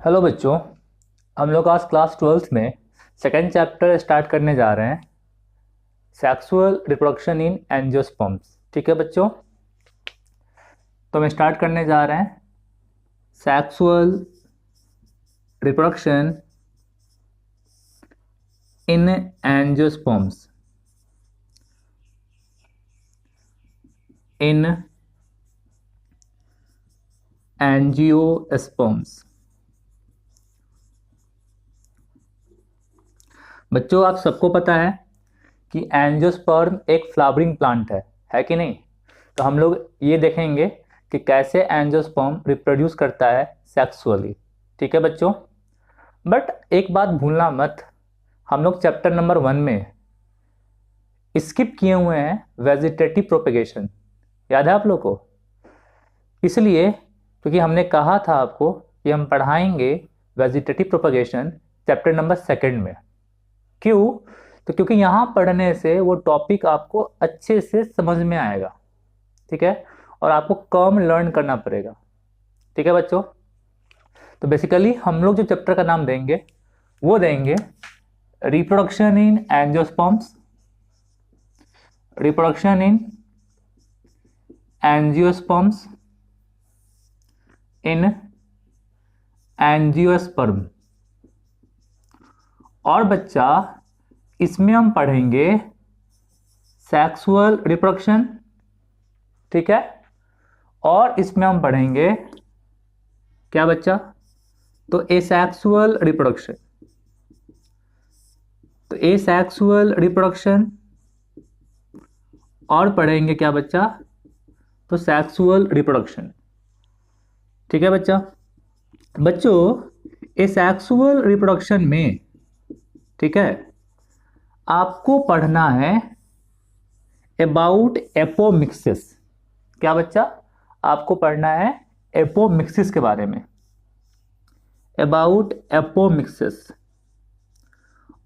Hello बच्चों। हम लोग आज क्लास 12th में सेकेंड चैप्टर स्टार्ट करने जा रहे हैं, सेक्सुअल रिप्रोडक्शन इन एंजियोस्पर्म्स। ठीक है बच्चों, तो हम स्टार्ट करने जा रहे हैं sexual reproduction in angiosperms. In angiosperms. बच्चों, आप सबको पता है कि एंजियोस्पर्म एक फ्लावरिंग प्लांट है कि नहीं। तो हम लोग ये देखेंगे कि कैसे एंजियोस्पर्म रिप्रोड्यूस करता है सेक्सुअली। ठीक है बच्चों, बट एक बात भूलना मत, हम लोग चैप्टर नंबर 1 में स्किप किए हुए हैं वेजिटेटिव प्रोपेगेशन। याद है आप लोग को? इसलिए क्योंकि हमने कहा था आपको कि हम पढ़ाएंगे वेजिटेटिव प्रोपेगेशन चैप्टर नंबर 2 में। क्यों? तो क्योंकि यहाँ पढ़ने से वो टॉपिक आपको अच्छे से समझ में आएगा। ठीक है, और आपको कम लर्न करना पड़ेगा। ठीक है बच्चों, तो बेसिकली हम लोग जो चैप्टर का नाम देंगे वो देंगे reproduction in angiosperms. Reproduction in angiosperms in angiosperm. और बच्चा, इसमें हम पढ़ेंगे सेक्सुअल रिप्रोडक्शन। ठीक है, और इसमें हम पढ़ेंगे क्या बच्चा? तो एसेक्सुअल रिप्रोडक्शन। तो एसेक्सुअल रिप्रोडक्शन, और पढ़ेंगे क्या बच्चा? तो सेक्सुअल रिप्रोडक्शन। ठीक है बच्चा। बच्चों, एसेक्सुअल रिप्रोडक्शन में, ठीक है, आपको पढ़ना है अबाउट एपोमिक्सिस। क्या बच्चा? आपको पढ़ना है एपोमिक्सिस के बारे में, अबाउट एपोमिक्सिस।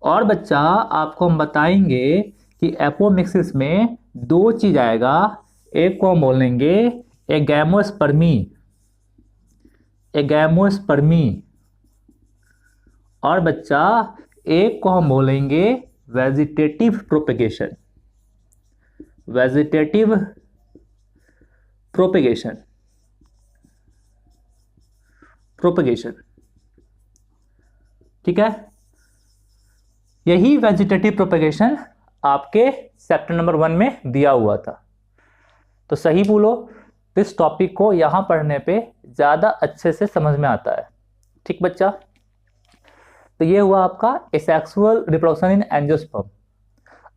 और बच्चा, आपको हम बताएंगे कि एपोमिक्सिस में दो चीज आएगा। एक को हम बोलेंगे एगैमोस्पर्मी, एगैमोस्पर्मी। और बच्चा, एक को हम बोलेंगे vegetative propagation, vegetative propagation, propagation. ठीक है, यही वेजिटेटिव प्रोपेगेशन आपके चैप्टर नंबर 1 में दिया हुआ था। तो सही बोलो, इस टॉपिक को यहां पढ़ने पे ज्यादा अच्छे से समझ में आता है। ठीक बच्चा, तो ये हुआ आपका एसेक्सुअल रिप्रोडक्शन इन एंजियोस्पर्म।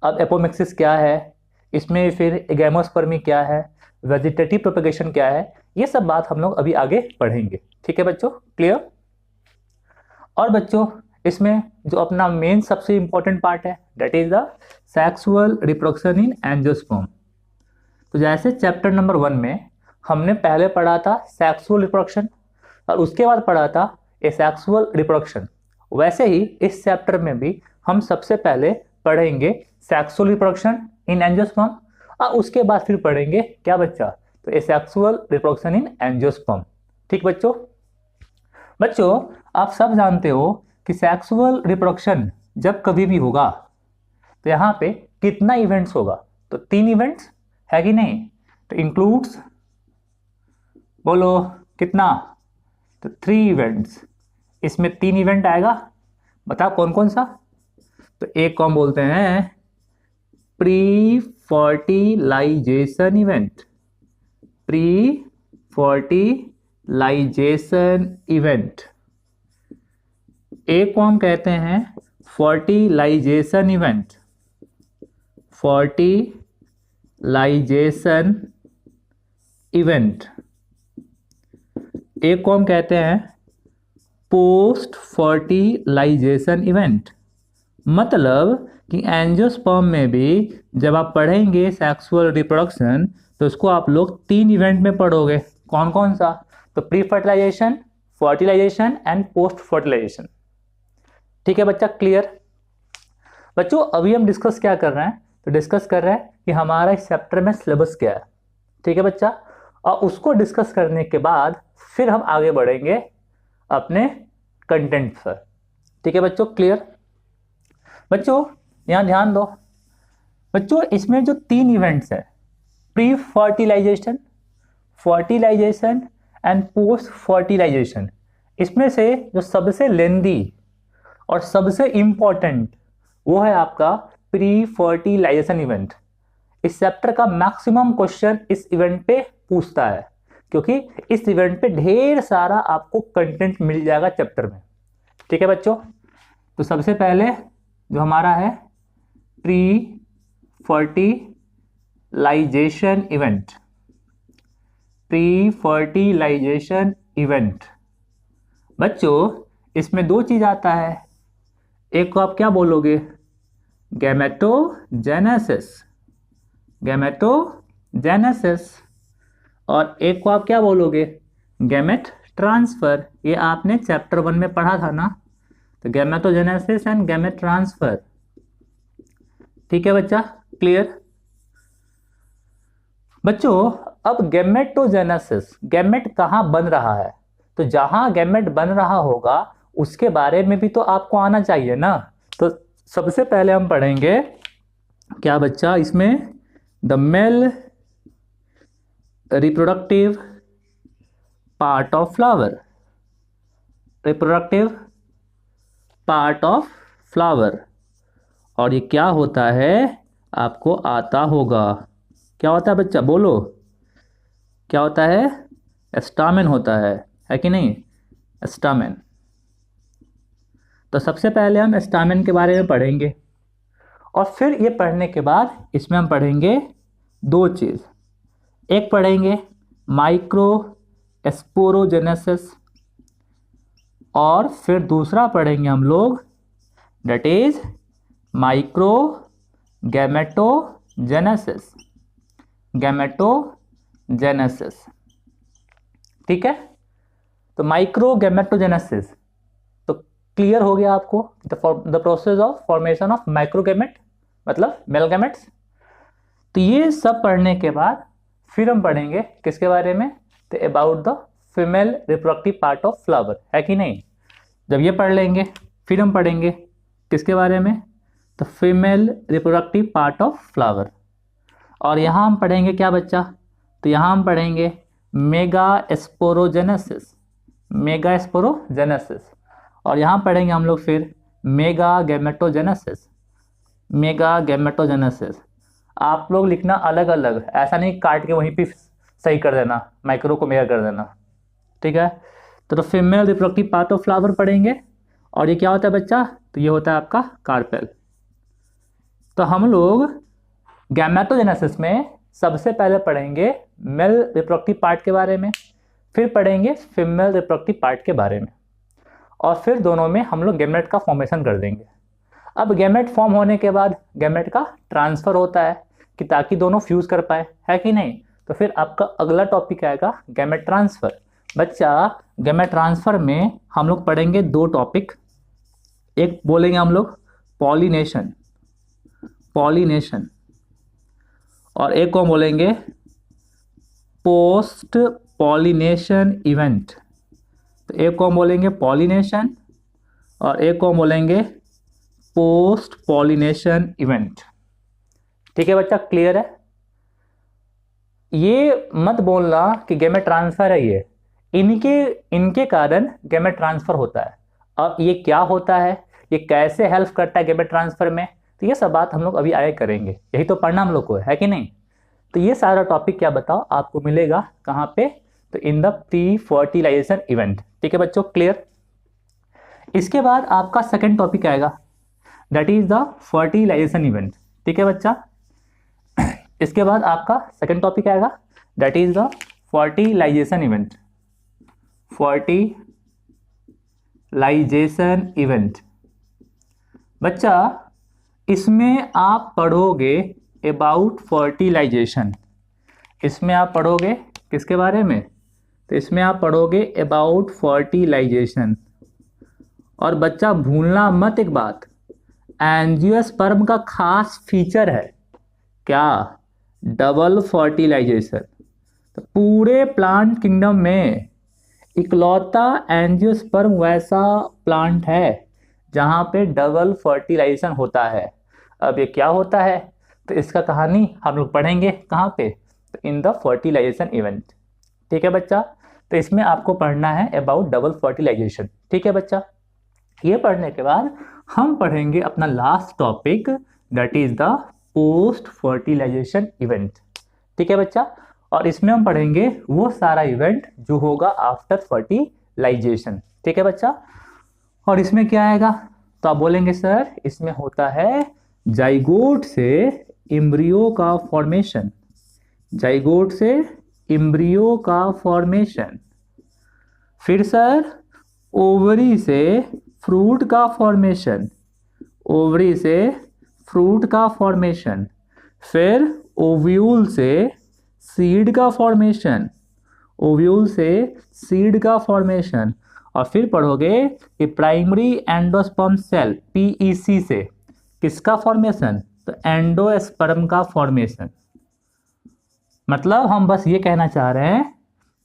अब एपोमिक्सिस क्या है, इसमें फिर एगैमोस्पर्मी क्या है, वेजिटेटिव प्रोपेगेशन क्या है, ये सब बात हम लोग अभी आगे पढ़ेंगे। ठीक है बच्चों, क्लियर? और बच्चों, इसमें जो अपना मेन सबसे इंपॉर्टेंट पार्ट है, that is the sexual reproduction in angiosperm. तो जैसे चैप्टर नंबर 1 में हमने पहले पढ़ा था सेक्सुअल रिप्रोडक्शन और उसके बाद पढ़ा था एसेक्सुअल रिप्रोडक्शन, वैसे ही इस चैप्टर में भी हम सबसे पहले पढ़ेंगे सेक्सुअल रिप्रोडक्शन इन एंजियोस्पर्म और उसके बाद फिर पढ़ेंगे क्या बच्चा? तो एसेक्सुअल रिप्रोडक्शन इन एंजियोस्पर्म। ठीक बच्चों? बच्चों, आप सब जानते हो कि सेक्सुअल रिप्रोडक्शन जब कभी भी होगा तो यहाँ पे कितना इवेंट्स होगा? तो 3 इवेंट्स है कि नहीं? तो इंक्लूड्स, बोलो कितना? तो 3 इवेंट्स। इसमें 3 इवेंट आएगा, बताओ कौन कौन सा? तो एक को हम बोलते हैं pre fertilisation event, pre fertilisation event. एक को हम कहते हैं फर्टिलाइजेशन इवेंट, फर्टिलाइजेशन इवेंट। एक को हम कहते हैं पोस्ट फर्टिलाइजेशन इवेंट। मतलब कि एंजियोस्पर्म में भी जब आप पढ़ेंगे सेक्सुअल रिप्रोडक्शन तो उसको आप लोग 3 इवेंट में पढ़ोगे। कौन कौन सा? तो pre fertilisation, fertilisation and post fertilisation. ठीक है बच्चा, क्लियर? बच्चों, अभी हम डिस्कस क्या कर रहे हैं? तो डिस्कस कर रहे हैं कि हमारा इस चैप्टर में सिलेबस क्या है। ठीक है बच्चा, और उसको डिस्कस करने के बाद फिर हम आगे बढ़ेंगे अपने कंटेंट पर। ठीक है बच्चों, क्लियर? बच्चों यहाँ ध्यान दो बच्चों, इसमें जो 3 इवेंट्स है, pre fertilisation, fertilisation and post fertilisation, इसमें से जो सबसे लेंदी और सबसे इंपॉर्टेंट वो है आपका प्री फर्टिलाइजेशन इवेंट। इस चैप्टर का मैक्सिमम क्वेश्चन इस इवेंट पे पूछता है, क्योंकि इस इवेंट पे ढेर सारा आपको कंटेंट मिल जाएगा चैप्टर में। ठीक है बच्चों, तो सबसे पहले जो हमारा है pre fertilisation event, pre fertilisation event. बच्चों इसमें 2 चीज आता है, एक को आप क्या बोलोगे, गैमेटोजेनेसिस, गैमेटोजेनेसिस, और एक को आप क्या बोलोगे, गैमेट ट्रांसफर। ये आपने चैप्टर 1 में पढ़ा था ना, तो गैमेटोजेनेसिस एंड गैमेट ट्रांसफर। ठीक है बच्चा, क्लियर? बच्चों अब गैमेटोजेनेसिस, गैमेट कहाँ बन रहा है, तो जहां गैमेट बन रहा होगा उसके बारे में भी तो आपको आना चाहिए ना। तो सबसे पहले हम पढ़ेंगे क्या बच्चा, इसमें the male reproductive part of flower, reproductive part of flower. और ये क्या होता है आपको आता होगा, क्या होता है बच्चा, बोलो क्या होता है, स्टामेन होता है कि नहीं, स्टामेन। तो सबसे पहले हम स्टामेन के बारे में पढ़ेंगे, और फिर ये पढ़ने के बाद इसमें हम पढ़ेंगे 2 चीज़, एक पढ़ेंगे माइक्रो स्पोरोजेनेसिस, और फिर दूसरा पढ़ेंगे हम लोग that is micro gametogenesis, gametogenesis. ठीक है, तो माइक्रो गैमेटोजेनेसिस तो क्लियर हो गया आपको, the process of formation of microgamete मतलब मेल गैमेट्स। तो ये सब पढ़ने के बाद फिर हम पढ़ेंगे किसके बारे में, तो about the female reproductive part of flower, है कि नहीं। जब ये पढ़ लेंगे फिर हम पढ़ेंगे किसके बारे में, तो female reproductive part of flower. और यहाँ हम पढ़ेंगे क्या बच्चा, तो यहाँ हम पढ़ेंगे मेगा स्पोरोजेनेसिस, मेगा स्पोरोजेनेसिस, और यहाँ पढ़ेंगे हम लोग फिर मेगा गैमेटोजेनेसिस, मेगा गैमेटोजेनेसिस। आप लोग लिखना अलग अलग, ऐसा नहीं काट के वहीं पे सही कर देना, माइक्रो को मेगा कर देना। ठीक है, तो female reproductive part of flower पढ़ेंगे, और ये क्या होता है बच्चा, तो ये होता है आपका कार्पेल। तो हम लोग गैमेटोजेनेसिस में सबसे पहले पढ़ेंगे मेल रिप्रोडक्टिव पार्ट के बारे में, फिर पढ़ेंगे फीमेल रिप्रोडक्टिव पार्ट के बारे में, और फिर दोनों में हम लोग गैमेट का फॉर्मेशन कर देंगे। अब गैमेट फॉर्म होने के बाद गैमेट का ट्रांसफर होता है कि ताकि दोनों फ्यूज कर पाए, है कि नहीं। तो फिर आपका अगला टॉपिक आएगा गैमेट ट्रांसफर। बच्चा गैमेट ट्रांसफर में हम लोग पढ़ेंगे 2 टॉपिक, एक बोलेंगे हम लोग पॉलिनेशन, पॉलिनेशन, और एक को बोलेंगे पोस्ट पॉलिनेशन इवेंट। तो एक को बोलेंगे पॉलिनेशन और एक को बोलेंगे पोस्ट पॉलिनेशन इवेंट। ठीक है बच्चा, क्लियर है। ये मत बोलना कि गैमेट ट्रांसफर है, ये इनके कारण गैमेट ट्रांसफर होता है। अब ये क्या होता है, ये कैसे हेल्प करता है गैमेट ट्रांसफर में, तो ये सब बात हम लोग अभी आगे करेंगे, यही तो पढ़ना हम लोग को है कि नहीं। तो ये सारा टॉपिक क्या बताओ आपको मिलेगा कहाँ पे, तो in the pre fertilisation event. ठीक है बच्चों, क्लियर। इसके बाद आपका सेकंड टॉपिक आएगा, that is the fertilisation event. ठीक है बच्चा, इसके बाद आपका सेकंड टॉपिक आएगा, that is the fertilisation event, fertilisation event. बच्चा इसमें आप पढ़ोगे अबाउट फर्टिलाइजेशन, इसमें आप पढ़ोगे किसके बारे में, तो इसमें आप पढ़ोगे अबाउट फर्टिलाइजेशन। और बच्चा भूलना मत एक बात, एंजियोस्पर्म का खास फीचर है क्या, डबल फर्टिलाइजेशन। तो पूरे प्लांट किंगडम में इकलौता एंजियोस्पर्म वैसा प्लांट है जहाँ पे डबल फर्टिलाइजेशन होता है। अब ये क्या होता है, तो इसका कहानी हम लोग पढ़ेंगे कहाँ पे, तो इन द फर्टिलाइजेशन इवेंट। ठीक है बच्चा, तो इसमें आपको पढ़ना है अबाउट डबल फर्टिलाइजेशन। ठीक है बच्चा, ये पढ़ने के बाद हम पढ़ेंगे अपना last topic, that is the post fertilisation event. ठीक है बच्चा, और इसमें हम पढ़ेंगे वो सारा इवेंट जो होगा आफ्टर फर्टिलाइजेशन। ठीक है बच्चा, और इसमें क्या आएगा, तो आप बोलेंगे सर इसमें होता है जाइगोट से एम्ब्रियो का फॉर्मेशन, जाइगोट से एम्ब्रियो का फॉर्मेशन, फिर सर ओवरी से फ्रूट का फॉर्मेशन, ओवरी से फ्रूट का फॉर्मेशन, फिर ओव्यूल से सीड का फॉर्मेशन, ओव्यूल से सीड का फॉर्मेशन, और फिर पढ़ोगे कि प्राइमरी एंडोस्पर्म सेल पीईसी से किसका फॉर्मेशन, तो एंडोस्पर्म का फॉर्मेशन। मतलब हम बस ये कहना चाह रहे हैं,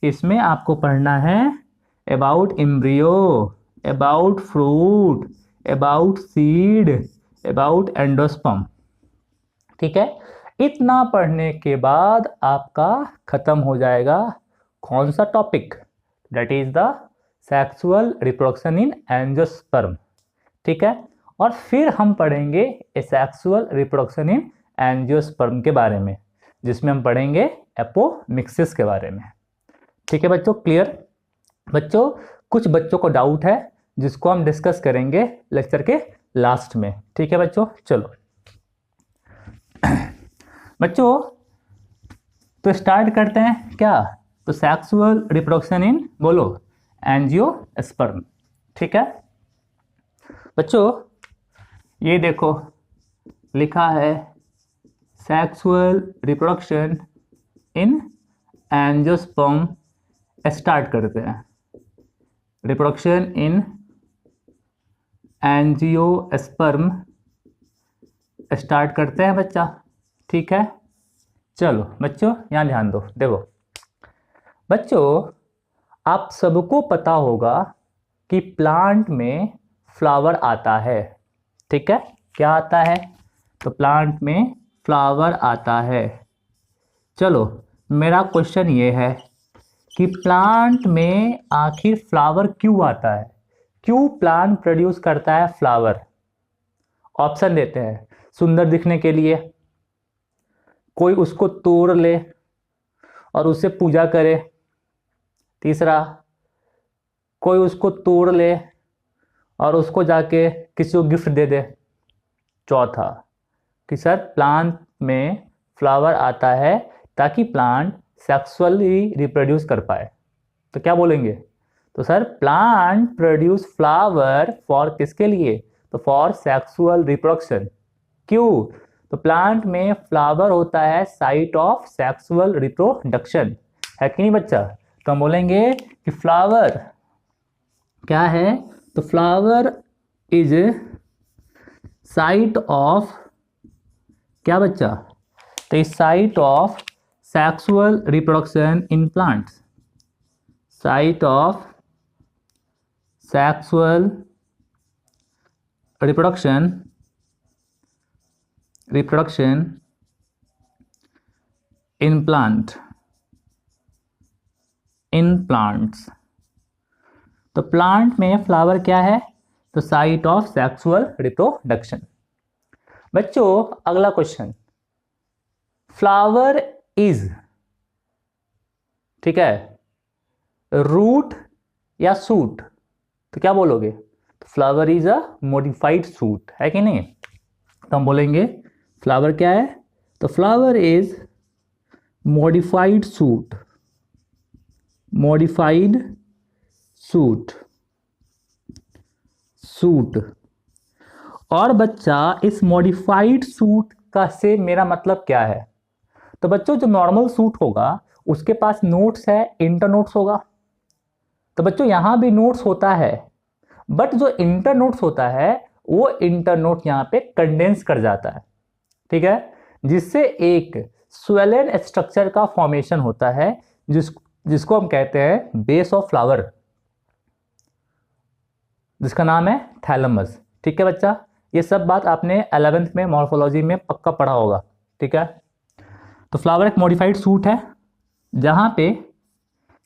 इसमें आपको पढ़ना है about embryo, about fruit, about seed, about endosperm. ठीक है, इतना पढ़ने के बाद आपका खत्म हो जाएगा कौन सा topic, that is the sexual reproduction in angiosperm. ठीक है, और फिर हम पढ़ेंगे सेक्सुअल रिप्रोडक्शन इन एंजियोस्पर्म के बारे में, जिसमें हम पढ़ेंगे एपोमिक्सिस के बारे में। ठीक है बच्चों, क्लियर। बच्चों कुछ बच्चों को डाउट है जिसको हम डिस्कस करेंगे लेक्चर के लास्ट में। ठीक है बच्चों, चलो बच्चों तो स्टार्ट करते हैं क्या, तो सेक्सुअल रिप्रोडक्शन इन बोलो एंजियोस्पर्म। ठीक है बच्चों, ये देखो लिखा है सेक्सुअल रिप्रोडक्शन इन एंजियोस्पर्म। स्टार्ट करते हैं, रिप्रोडक्शन इन एंजियोस्पर्म स्टार्ट करते हैं बच्चा। ठीक है, चलो बच्चों यहाँ ध्यान दो। देखो बच्चों, आप सबको पता होगा कि प्लांट में फ्लावर आता है। ठीक है, क्या आता है, तो प्लांट में फ्लावर आता है। चलो मेरा क्वेश्चन ये है कि प्लांट में आखिर फ्लावर क्यों आता है, क्यों प्लांट प्रोड्यूस करता है फ्लावर। ऑप्शन देते हैं, सुंदर दिखने के लिए, कोई उसको तोड़ ले और उससे पूजा करे, तीसरा कोई उसको तोड़ ले और उसको जाके किसी को गिफ्ट दे दे, चौथा कि सर प्लांट में फ्लावर आता है ताकि प्लांट सेक्सुअली रिप्रोड्यूस कर पाए। तो क्या बोलेंगे, तो sir plant produce flower for किसके लिए, तो फॉर सेक्सुअल रिप्रोडक्शन। क्यों, तो प्लांट में फ्लावर होता है साइट ऑफ सेक्सुअल रिप्रोडक्शन, है कि नहीं बच्चा। तो हम बोलेंगे कि फ्लावर क्या है, तो फ्लावर इज साइट ऑफ क्या बच्चा, तो is site of sexual reproduction in plants, site of sexual reproduction in plants. तो प्लांट में फ्लावर क्या है, तो साइट ऑफ सेक्सुअल रिप्रोडक्शन। बच्चों अगला क्वेश्चन, फ्लावर इज, ठीक है, रूट या सूट, तो क्या बोलोगे, तो flower is a modified suit, है कि नहीं। तो हम बोलेंगे फ्लावर क्या है, तो flower is modified suit, modified suit. और बच्चा इस मॉडिफाइड सूट का से मेरा मतलब क्या है, तो बच्चों जो नॉर्मल सूट होगा उसके पास नोट्स है, इंटर नोट्स होगा। तो बच्चों यहां भी नोट्स होता है, बट जो इंटर नोट्स होता है वो इंटर नोट यहां पे कंडेंस कर जाता है, ठीक है, जिससे एक स्वेलन स्ट्रक्चर का फॉर्मेशन होता है जिसको हम कहते हैं बेस ऑफ फ्लावर, जिसका नाम है थैलेमस। ठीक है बच्चा, ये सब बात आपने 11th में मॉर्फोलॉजी में पक्का पढ़ा होगा। ठीक है, तो फ्लावर एक मॉडिफाइड सूट है जहां पे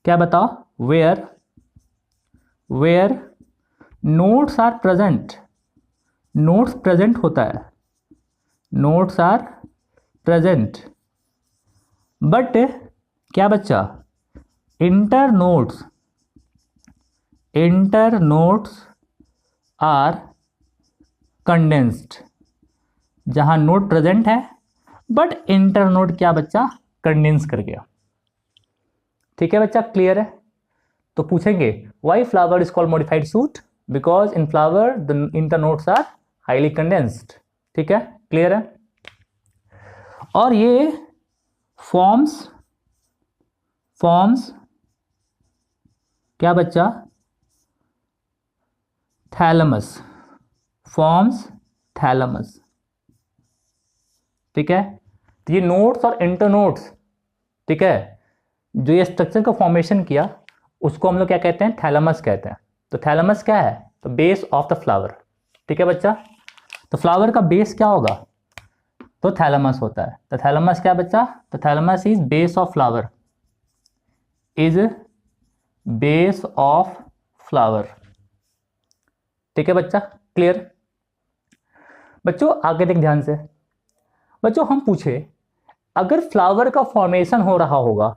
क्या बताओ, where nodes are present, nodes present होता है, नोट्स आर प्रेजेंट, बट क्या बच्चा, इंटर नोट्स आर कंडेंस्ड, जहां नोट प्रेजेंट है बट इंटर नोट क्या बच्चा, कंडेंस कर गया। ठीक है बच्चा, क्लियर है। तो पूछेंगे why flower is called modified shoot, because in flower the internodes are highly condensed. ठीक है, क्लियर है। और ये फॉर्म्स क्या बच्चा, थैलेमस, फॉर्म्स थैलेमस। ठीक है, तो ये नोट्स और इंटरनोट्स, ठीक है, जो ये स्ट्रक्चर का फॉर्मेशन किया उसको हम लोग क्या कहते हैं, थैलेमस कहते हैं। तो थैलेमस क्या है, तो बेस ऑफ द फ्लावर। ठीक है बच्चा, तो फ्लावर का बेस क्या होगा, तो थैलेमस होता है। तो थैलेमस क्या बच्चा, तो thalamus is base of flower, is base of flower. ठीक है बच्चा, क्लियर। बच्चों आगे देख ध्यान से, बच्चों हम पूछे अगर फ्लावर का फॉर्मेशन हो रहा होगा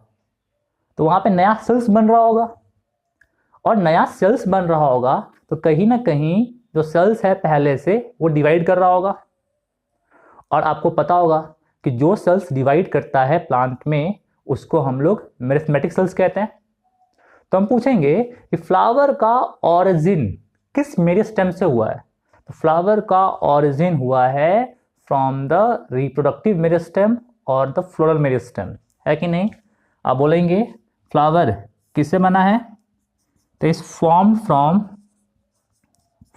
तो वहां पे नया सेल्स बन रहा होगा, और नया सेल्स बन रहा होगा तो कहीं ना कहीं जो सेल्स है पहले से वो डिवाइड कर रहा होगा। और आपको पता होगा कि जो सेल्स डिवाइड करता है प्लांट में उसको हम लोग मेरिस्टेमेटिक सेल्स कहते हैं। तो हम पूछेंगे कि फ्लावर का ऑरिजिन किस मेरिस्टेम से हुआ है, तो फ्लावर का ऑरिजिन हुआ है फ्रॉम द रिप्रोडक्टिव मेरिस्टेम और द फ्लोरल मेरिस्टेम, है कि नहीं। आप बोलेंगे फ्लावर किससे बना है, तो इज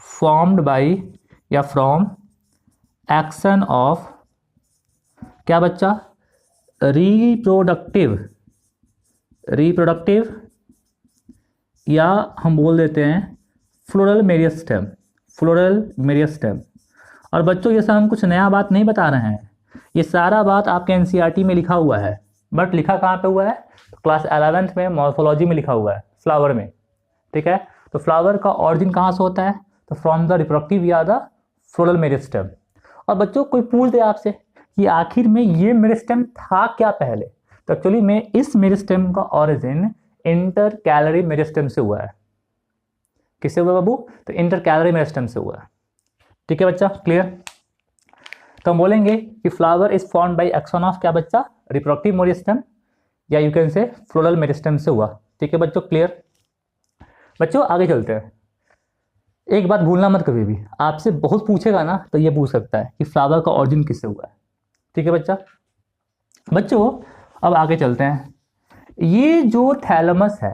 फॉर्म्ड बाय या फ्रॉम एक्शन ऑफ क्या बच्चा, रिप्रोडक्टिव या हम बोल देते हैं फ्लोरल मेरिस्टेम। और बच्चों ये सब हम कुछ नया बात नहीं बता रहे हैं, ये सारा बात आपके एनसीईआरटी में लिखा हुआ है, बट लिखा कहाँ पे हुआ है, तो क्लास 11th में मॉर्फोलॉजी में लिखा हुआ है, फ्लावर में। ठीक है, तो फ्लावर का ऑरिजिन कहाँ से होता है, तो फ्रॉम द रिप्रोडक्टिव या द फ्लोरल मेरिस्टेम। और बच्चों कोई पूछ दे आपसे कि आखिर में ये मेरिस्टेम था क्या पहले, तो एक्चुअली में इस मेरिस्टेम का ऑरिजिन इंटर कैलरी मेरिस्टेम से हुआ है। किससे हुआ बाबू, तो इंटर कैलरी मेरिस्टेम से हुआ है। ठीक है बच्चा, क्लियर। तो हम बोलेंगे कि flower is formed by action of क्या बच्चा, रिप्रोडक्टिव मेरिस्टेम, या यू कैन से फ्लोरल मेरिस्टेम से हुआ। ठीक है बच्चों, क्लियर। बच्चों आगे चलते हैं। एक बात भूलना मत कभी भी, आपसे बहुत पूछेगा ना तो ये पूछ सकता है कि फ्लावर का ऑरिजिन किससे हुआ है। ठीक है बच्चों अब आगे चलते हैं। ये जो थैलेमस है,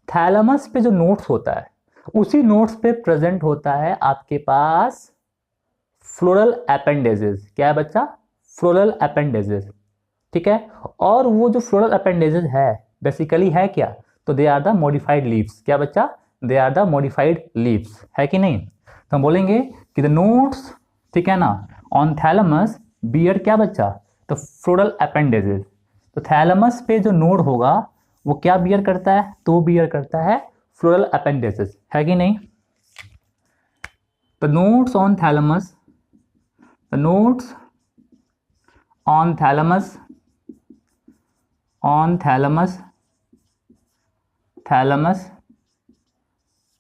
थैलेमस पे जो नोट्स होता है उसी नोट्स पे प्रेजेंट होता है आपके पास फ्लोरल अपेंडेजेस। क्या है बच्चा, फ्लोरल अपेंडेजेस। ठीक है, और वो जो फ्लोरल अपेंडेजेस है बेसिकली है क्या, तो they are the modified leaves. क्या बच्चा, they are the modified leaves, है कि नहीं। तो हम बोलेंगे कि द नोट्स, ठीक है ना, ऑन थैलेमस बियर क्या बच्चा, तो फ्लोरल अपेंडेजेस। तो थैलेमस पे जो नोड होगा वो क्या बियर करता है, तो वो बियर करता है फ्लोरल अपेंडेजेस, है कि नहीं। The nodes on thalamus, the nodes on thalamus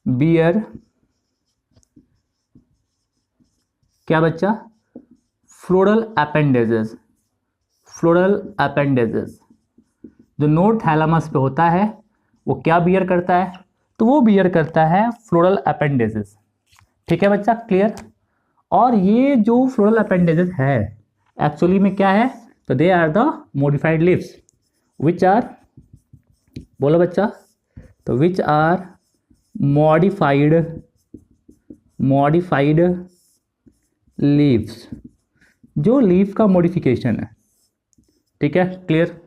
bear क्या बच्चा, फ्लोरल अपेंडेजेस। जो नोड थैलेमस पे होता है वो क्या बियर करता है, तो वो बियर करता है फ्लोरल अपेंडेजेस। ठीक है बच्चा, क्लियर। और ये जो फ्लोरल अपेंडेजेस है एक्चुअली में क्या है, तो they are the modified leaves which are, बोलो बच्चा, तो विच आर मॉडिफाइड लीव्स, जो लीफ का मॉडिफिकेशन है। ठीक है, क्लियर।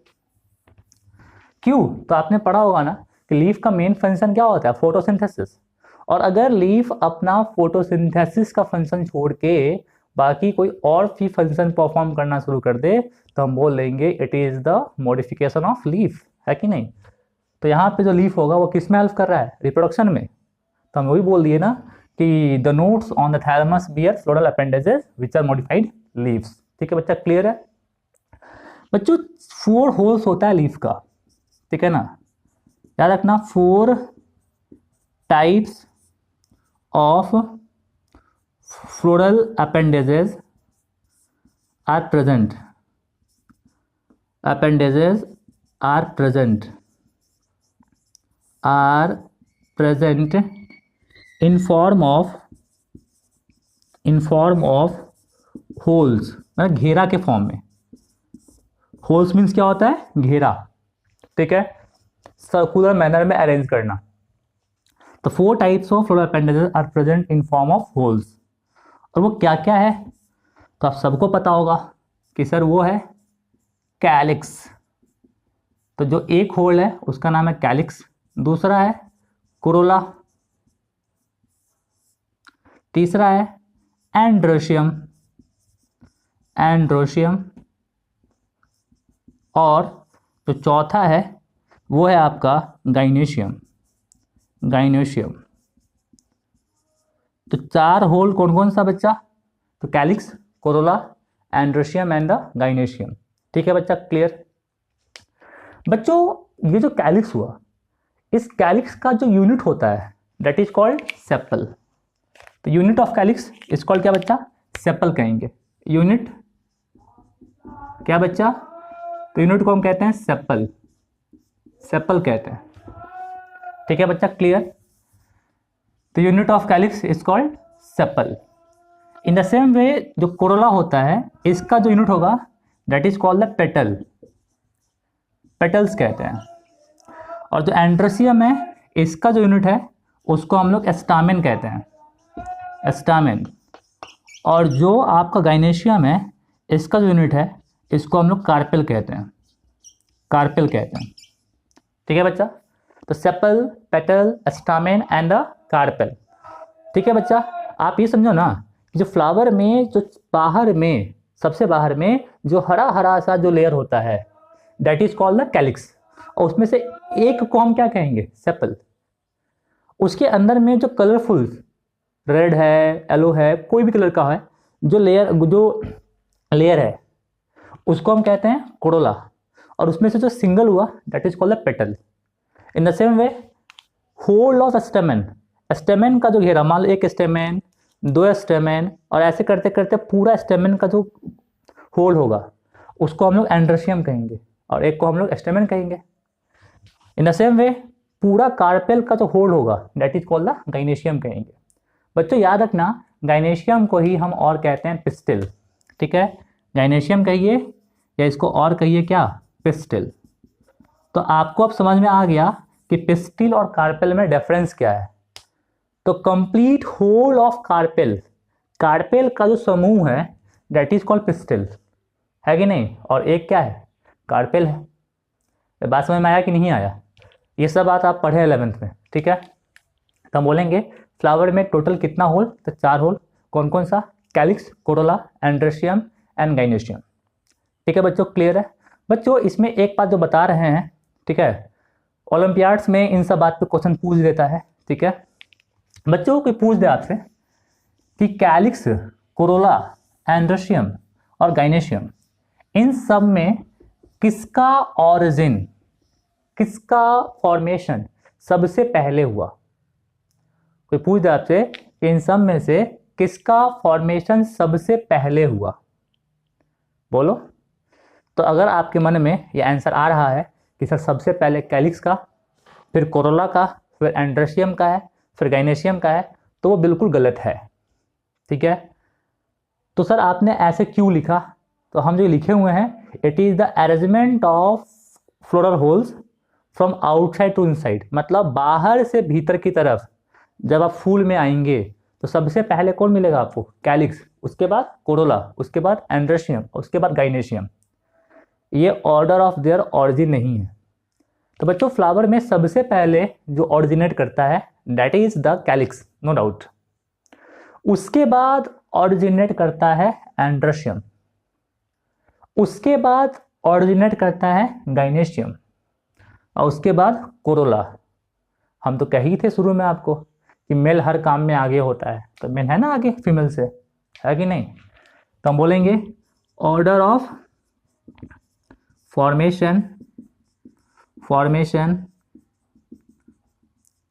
क्यों? तो आपने पढ़ा होगा ना कि लीफ का मेन फंक्शन क्या होता है? फोटोसिंथेसिस। और अगर लीफ अपना फोटोसिंथेसिस का फंक्शन छोड़ के बाकी कोई और भी फंक्शन परफॉर्म करना शुरू कर दे तो हम बोल लेंगे it is the modification of leaf, है कि नहीं? तो यहाँ पे जो लीफ होगा वो किस में हेल्प कर रहा है? रिप्रोडक्शन में। तो हम वही बोल दिए ना कि the nodes on the thalamus bear floral appendages which are modified leaves. ठीक है बच्चा, क्लियर है? बच्चों 4 होल्स होता है लीफ का, ठीक है ना? याद रखना 4 types of floral appendages are present. appendages are present in form of holes, मतलब घेरा के फॉर्म में। होल्स मीन्स क्या होता है? घेरा, ठीक है? सर्कुलर मैनर में अरेंज करना। तो 4 types of floral appendages are present in form of whorls. और वो क्या क्या है? तो आप सबको पता होगा कि सर वो है कैलिक्स। तो जो एक होल है उसका नाम है कैलिक्स, दूसरा है कोरोला, तीसरा है एंड्रोशियम, और जो चौथा है वो है आपका गाइनेशियम। तो 4 होल कौन कौन सा बच्चा? तो calyx, Corolla, androecium and the gynoecium. ठीक है बच्चा, क्लियर? बच्चों ये जो कैलिक्स हुआ, इस कैलिक्स का जो यूनिट होता है दैट इज कॉल्ड सेपल। तो unit of calyx is called क्या बच्चा? सेपल कहेंगे। यूनिट क्या बच्चा? तो यूनिट को हम कहते हैं सेपल कहते हैं। ठीक है बच्चा, क्लियर? तो unit of calyx is called sepal. In the same वे जो कोरोला होता है इसका जो यूनिट होगा that is called the petal, petals कहते हैं। और जो एंड्रोशियम है इसका जो यूनिट है उसको हम लोग एस्टामेन कहते हैं, एस्टामेन। और जो आपका गाइनेशियम है इसका जो यूनिट है इसको हम लोग कार्पेल कहते हैं, ठीक है बच्चा? तो sepal, petal, stamen and the carpel. ठीक है बच्चा? आप ये समझो ना कि जो फ्लावर में जो बाहर में सबसे बाहर में जो हरा हरा सा जो लेयर होता है that is called the calyx, और उसमें से एक को हम क्या कहेंगे? सेपल। उसके अंदर में जो कलरफुल रेड है, येलो है, कोई भी कलर का है जो लेयर है उसको हम कहते हैं कोरोला, और उसमें से जो सिंगल हुआ that is called the petal. In the same way whorl of stamen का जो घेरा, मान लो एक स्टेमेन, 2 स्टेमेन, और ऐसे करते करते पूरा स्टेमेन का जो होल होगा उसको हम लोग एंड्रोशियम कहेंगे और एक को हम लोग स्टेमेन कहेंगे। इन द सेम वे पूरा कार्पेल का जो होल होगा that is called the gynoecium कहेंगे। बच्चों याद रखना गाइनेशियम को ही हम और कहते हैं पिस्टिल। ठीक है, गाइनेशियम कहिए या इसको और कहिए क्या? पिस्टिल। तो आपको अब समझ में आ गया कि पिस्टिल और कार्पेल में डिफरेंस क्या है। तो कंप्लीट होल ऑफ कार्पेल का जो समूह है दैट इज कॉल्ड पिस्टिल, है कि नहीं? और एक क्या है? कार्पेल है। बात समझ में आया कि नहीं आया? ये सब बात आप पढ़े 11th में, ठीक है? तो हम बोलेंगे फ्लावर में टोटल कितना होल? तो 4 होल। कौन कौन सा? Calyx, Corolla, androecium and gynoecium. ठीक है बच्चों, क्लियर है? बच्चों इसमें एक बात जो बता रहे हैं, ठीक है, ओलंपियाड्स में इन सब बात पे क्वेश्चन पूछ देता है। ठीक है बच्चों, कोई पूछ दे आपसे कि कैलिक्स, कोरोला, एंड्रोशियम और गाइनेशियम इन सब में किसका ऑरिजिन, किसका फॉर्मेशन सबसे पहले हुआ? कोई पूछ दे आपसे कि इन सब में से किसका फॉर्मेशन सबसे पहले हुआ? बोलो। तो अगर आपके मन में ये आंसर आ रहा है कि सर सबसे पहले कैलिक्स का, फिर कोरोला का, फिर एंड्रोशियम का है, फिर गाइनेशियम का है, तो वो बिल्कुल गलत है। ठीक है, तो सर आपने ऐसे क्यों लिखा? तो हम जो लिखे हुए हैं it is the arrangement of floral whorls from outside to inside, मतलब बाहर से भीतर की तरफ जब आप फूल में आएंगे तो सबसे पहले कौन मिलेगा आपको? कैलिक्स, उसके बाद कोरोला, उसके बाद एंड्रोशियम, उसके बाद गाइनेशियम। ये ऑर्डर ऑफ देयर ऑरिजिन नहीं है। तो बच्चों फ्लावर में सबसे पहले जो ऑरिजिनेट करता है that is the calyx, no doubt. उसके बाद ऑरिजिनेट करता है एंड्रोशियम, उसके बाद ऑरिजिनेट करता है गाइनेशियम, और उसके बाद कोरोला। हम तो कही थे शुरू में आपको कि मेल हर काम में आगे होता है, तो मेल है ना आगे फीमेल से, है कि नहीं? तो हम बोलेंगे order of formation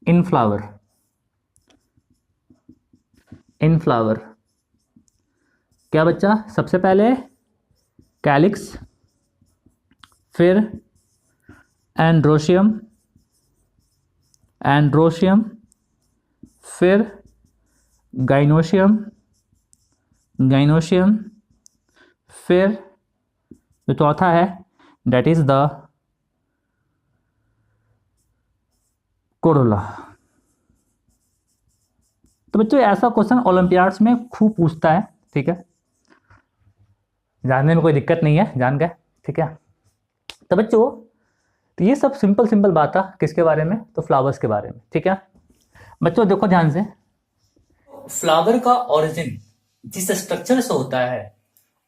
in flower, क्या बच्चा? सबसे पहले कैलिक्स, फिर एंड्रोशियम, फिर गाइनोशियम, फिर जो चौथा है दैट इज द कोरोला। तो बच्चों ऐसा क्वेश्चन ओलंपियाड्स में खूब पूछता है, ठीक है, जानने में कोई दिक्कत नहीं है, जान गए, ठीक है। तो बच्चों तो ये सब सिंपल बात था किसके बारे में? तो फ्लावर्स के बारे में, ठीक है। बच्चों देखो ध्यान से, फ्लावर का ओरिजिन जिस स्ट्रक्चर से होता है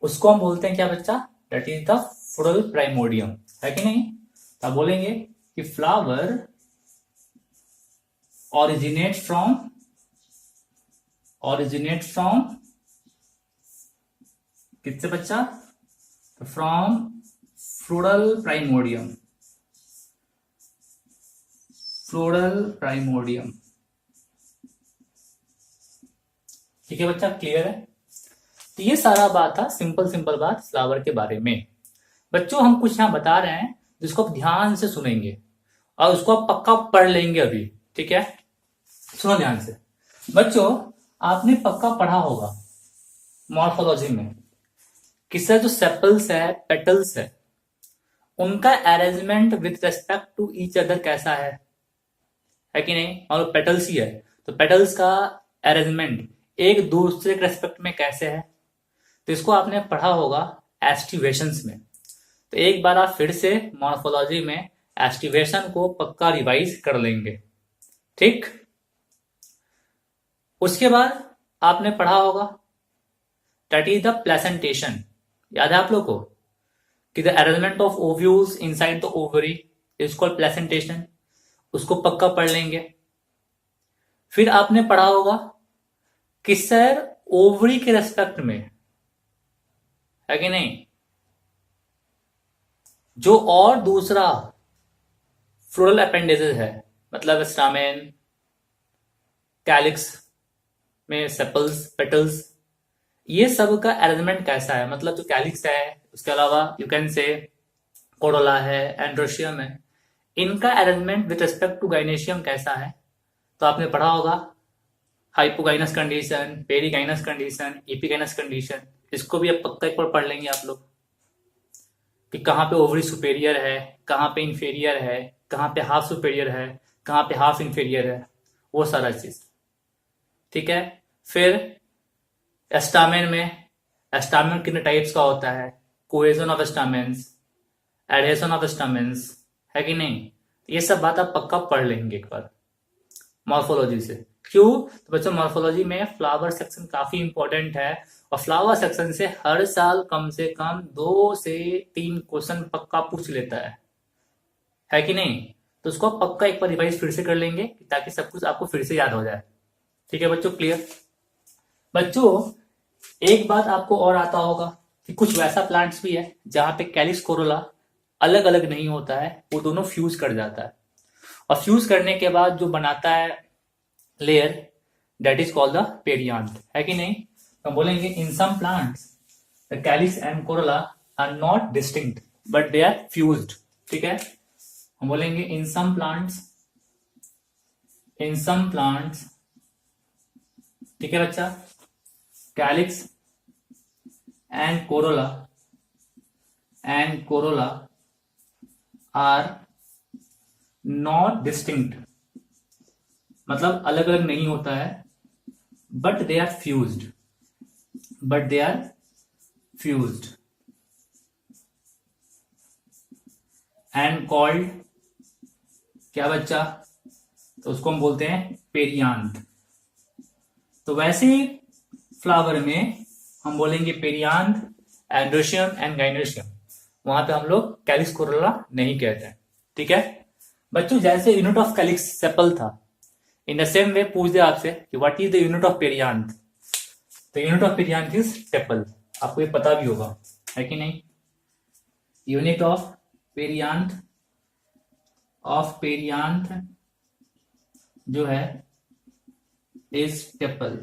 उसको हम बोलते हैं क्या बच्चा? That is the floral primordium, है कि नहीं? तो आप बोलेंगे कि फ्लावर originate from किससे बच्चा? फ्रॉम फ्लोरल प्राइमोडियम, ठीक है बच्चा, क्लियर है? तो ये सारा बात था, सिंपल बात फ्लावर के बारे में। बच्चों हम कुछ यहां बता रहे हैं जिसको आप ध्यान से सुनेंगे और उसको आप पक्का पढ़ लेंगे अभी, ठीक है? सुनो ध्यान से बच्चों, आपने पक्का पढ़ा होगा मॉर्फोलॉजी में किससे जो सेपल्स है, पेटल्स है, उनका arrangement with respect to each other कैसा है कि नहीं? और पेटल्स ही है तो पेटल्स का अरेंजमेंट एक दूसरे के रेस्पेक्ट में कैसे है, तो इसको आपने पढ़ा होगा एस्टिवेशंस में। तो एक बार आप फिर से मॉर्फोलॉजी में एस्टिवेशन को पक्का रिवाइज कर लेंगे, ठीक? उसके बाद आपने पढ़ा होगा दैट इज द प्लेसेंटेशन, याद है आप लोग को कि the arrangement of ovules inside the ovary is called placentation, उसको पक्का पढ़ लेंगे। फिर आपने पढ़ा होगा कि सर ओवरी के रेस्पेक्ट में, है कि नहीं, जो और दूसरा फ्लोरल अपेंडेजेस है, मतलब स्टामेन, कैलिक्स में सेपल्स, पेटल्स, ये सब का अरेंजमेंट कैसा है, मतलब जो कैलिक्स है, उसके अलावा यू कैन से कोरोला है, एंड्रोशियम है, इनका arrangement with respect to gynoecium कैसा है? तो आपने पढ़ा होगा hypogynous condition, perigynous condition, epigynous condition, इसको भी अब पक्का एक बार पढ़ लेंगे आप लोग कि कहाँ पे ओवरी सुपेरियर है, कहाँ पे इंफेरियर है, कहाँ पे हाफ सुपेरियर है, कहाँ पे हाफ इंफेरियर है, वो सारा चीज, ठीक है। फिर एस्टामेन में, एस्टामेन कितने टाइप्स का होता है, कोहेजन ऑफ एस्टामेन्स, एडहेशन ऑफ एस्टामेन्स, है कि नहीं? ये सब बात आप पक्का पढ़ लेंगे एक बार मॉर्फोलॉजी से। क्यों? तो बच्चों मॉर्फोलॉजी में फ्लावर सेक्शन काफी इंपॉर्टेंट है और फ्लावर सेक्शन से हर साल कम से कम 2 से 3 क्वेश्चन पक्का पूछ लेता है कि नहीं? तो उसको पक्का एक बार रिवाइज फिर से कर लेंगे ताकि सब कुछ आपको फिर से याद हो जाए, ठीक है बच्चों, क्लियर? बच्चों एक बात आपको और आता होगा कि कुछ वैसा प्लांट्स भी है जहां पे कैलिक्स कोरोला अलग अलग नहीं होता है, वो दोनों फ्यूज कर जाता है और फ्यूज करने के बाद जो बनाता है layer that is called the perianth, है कि नहीं? तो हम बोलेंगे in some plants the calyx and corolla are not distinct but they are fused, ठीक है? हम बोलेंगे इन सम प्लांट्स, ठीक है बच्चा, calyx and corolla are not distinct, मतलब अलग अलग नहीं होता है, but they are fused and called क्या बच्चा? तो उसको हम बोलते हैं पेरियांथ। तो वैसे फ्लावर में हम बोलेंगे पेरियांथ, एंड्रोशियम एंड गाइनोशियम। वहां पे हम लोग कैलिक्स कोरोला नहीं कहते हैं। ठीक है बच्चों, जैसे यूनिट ऑफ कैलिक्स सेपल था, इन द सेम वे पूछ दे आपसे कि what is the unit of perianth, तो unit of perianth is tepal. आपको ये पता भी होगा, है कि नहीं? यूनिट ऑफ पेरियांथ जो है इज टेपल।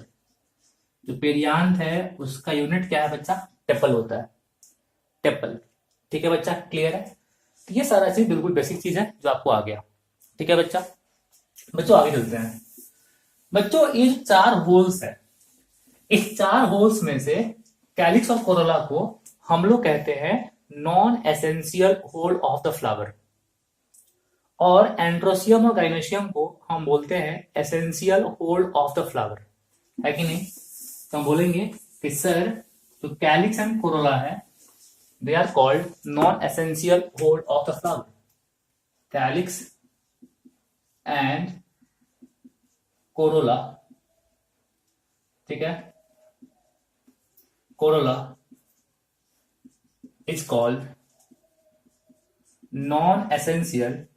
जो पेरियांथ है उसका यूनिट क्या है बच्चा? टेपल होता है, टेपल। ठीक है बच्चा, क्लियर है? तो ये सारा चीज बिल्कुल बेसिक चीज है जो आपको आ गया। ठीक है बच्चा, बच्चों आगे चलते हैं। बच्चों ये 4 होल्स है, इस 4 होल्स में से कैलिक्स और कोरोला को हम लोग कहते हैं non essential whorl of the flower, और एंड्रोसियम और गाइनोशियम को हम बोलते हैं essential whorl of the flower, है कि नहीं? तो हम बोलेंगे कि सर जो कैलिक्स एंड कोरोला है they are called non essential whorl of the flower. Calyx and corolla, ठीक है, corolla is called non essential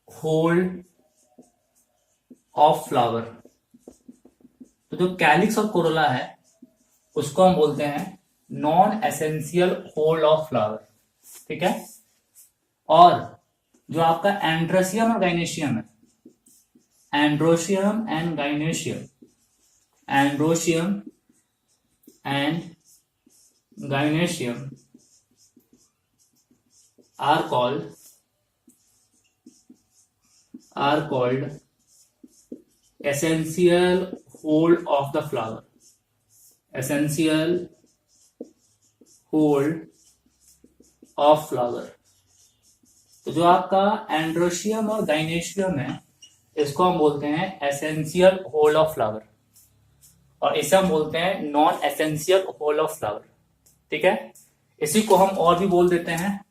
whorl of flower. तो जो कैलिक्स और कोरोला है उसको हम बोलते हैं non essential whorl of flower. ठीक है, और जो आपका एंड्रोसियम और गाइनोशियम है, androecium and gynoecium, androecium and gynoecium are called essential whole of the flower, essential whole of flower। तो जो आपका एंड्रोशियम और गाइनेशियम है इसको हम बोलते हैं एसेंशियल होल ऑफ फ्लावर, और इसे हम बोलते हैं non essential whorl of flower. ठीक है, इसी को हम और भी बोल देते हैं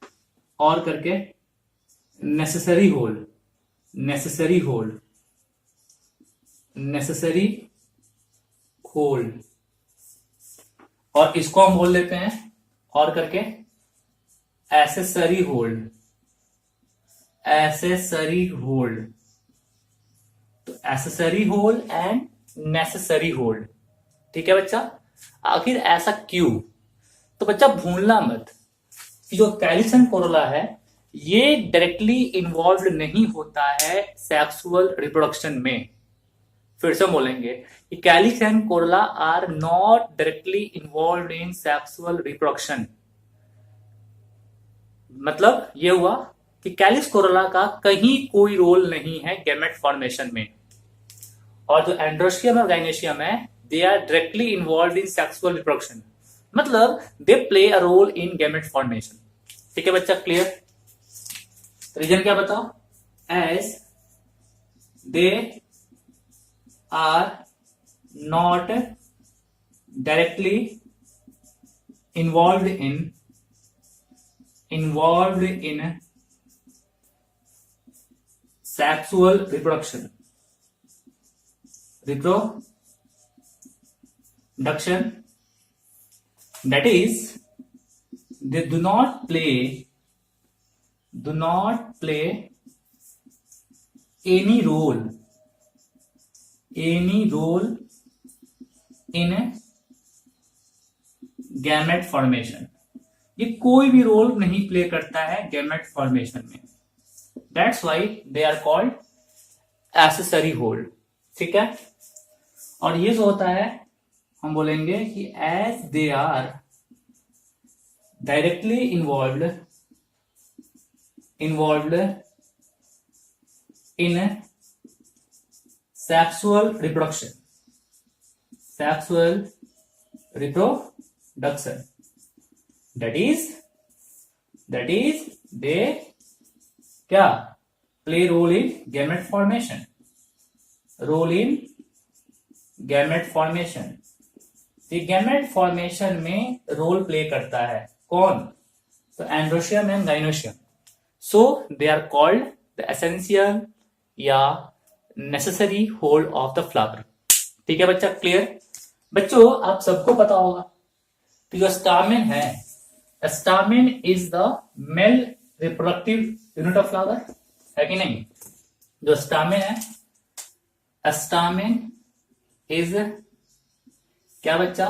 और करके necessary whorl, necessary whorl, necessary whorl, और इसको हम बोल देते हैं और करके एसेसरी होल्ड, एसेसरी होल्ड। तो accessory whorl and necessary whorl. ठीक है बच्चा, आखिर ऐसा क्यों? तो बच्चा भूलना मत कि जो कैलिक्स एंड कोरोला है ये डायरेक्टली इन्वॉल्व नहीं होता है सेक्सुअल रिप्रोडक्शन में। फिर से बोलेंगे कि calyx and corolla are not directly involve in sexual reproduction. मतलब ये हुआ कि कैलिक्स कोरोला का कहीं कोई रोल नहीं है गैमेट फॉर्मेशन में, और जो एंड्रोशियम और गाइनेशियम है they are directly involve in sexual reproduction, मतलब they play a role in gamete formation. ठीक है बच्चा, क्लियर? रीजन क्या बताओ? As they are not directly involve in sexual reproduction, that is they do not play any role in gamete formation. ये कोई भी role नहीं प्ले करता है गैमेट फॉर्मेशन में, that's why they are called accessory whorl. ठीक है, और ये जो होता है हम बोलेंगे कि as they are directly involved in sexual reproduction, that is they क्या play role in gamete formation, gamete formation में रोल प्ले करता है। कौन? तो androecium and gynoecium. So they are called the essential या necessary whorl of the flower. ठीक है बच्चा, क्लियर? बच्चों आप सबको पता होगा कि जो स्टामेन है, stamen is the male reproductive unit of flower, है कि नहीं? जो स्टामेन है, स्टामेन इज क्या बच्चा?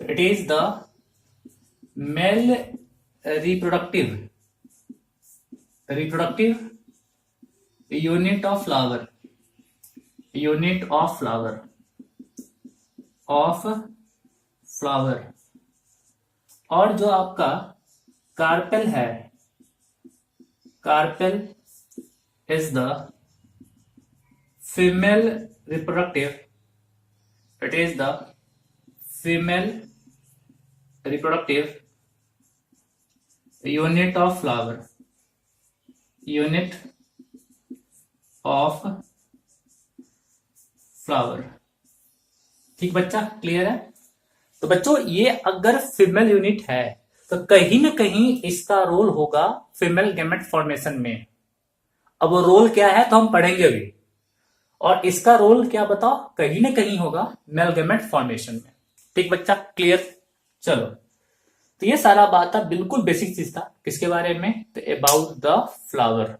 It is the male reproductive unit of flower, और जो आपका कार्पेल है, carpel is the female reproductive, it is the female reproductive unit of flower, ठीक बच्चा, क्लियर है? तो बच्चों ये अगर फीमेल यूनिट है तो कहीं ना कहीं इसका रोल होगा फीमेल गैमेट फॉर्मेशन में. अब वो रोल क्या है तो हम पढ़ेंगे अभी, और इसका रोल क्या बताओ, कहीं ना कहीं होगा मेल गैमेट फॉर्मेशन में. ठीक बच्चा, क्लियर? चलो, तो ये सारा बात था, बिल्कुल बेसिक चीज था. किसके बारे में? तो अबाउट द फ्लावर.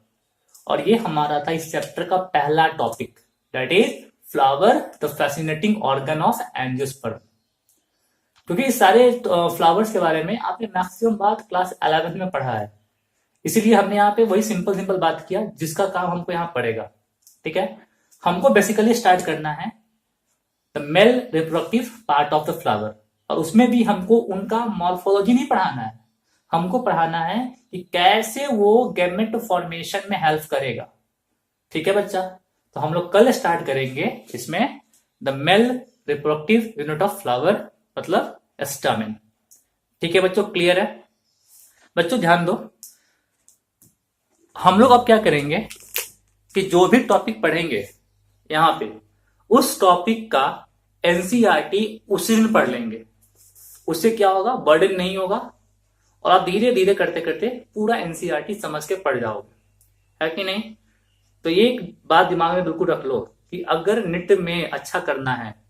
और ये हमारा था इस चैप्टर का पहला topic, that is flower the fascinating organ of angiosperm. क्योंकि इस सारे फ्लावर्स के बारे में आपने मैक्सिमम बात क्लास 11 में पढ़ा है, इसीलिए हमने यहाँ पे वही सिंपल बात किया जिसका काम हमको यहाँ पड़ेगा. ठीक है, हमको बेसिकली स्टार्ट करना है the male reproductive part of the flower, और उसमें भी हमको उनका मॉर्फोलॉजी नहीं पढ़ाना है, हमको पढ़ाना है कि कैसे वो गैमेट फॉर्मेशन में हेल्प करेगा. ठीक है बच्चा, तो हम लोग कल स्टार्ट करेंगे इसमें the male reproductive unit of flower, मतलब स्टामेन. ठीक है बच्चों, क्लियर है? बच्चों ध्यान दो, हम लोग अब क्या करेंगे कि जो भी टॉपिक पढ़ेंगे यहां पे, उस टॉपिक का एनसीईआरटी उसी दिन पढ़ लेंगे. उससे क्या होगा, बर्डन नहीं होगा, और आप धीरे धीरे करते करते पूरा एनसीईआरटी समझ के पढ़ जाओगे, है कि नहीं? तो ये एक बात दिमाग में बिल्कुल रख लो कि अगर निट में अच्छा करना है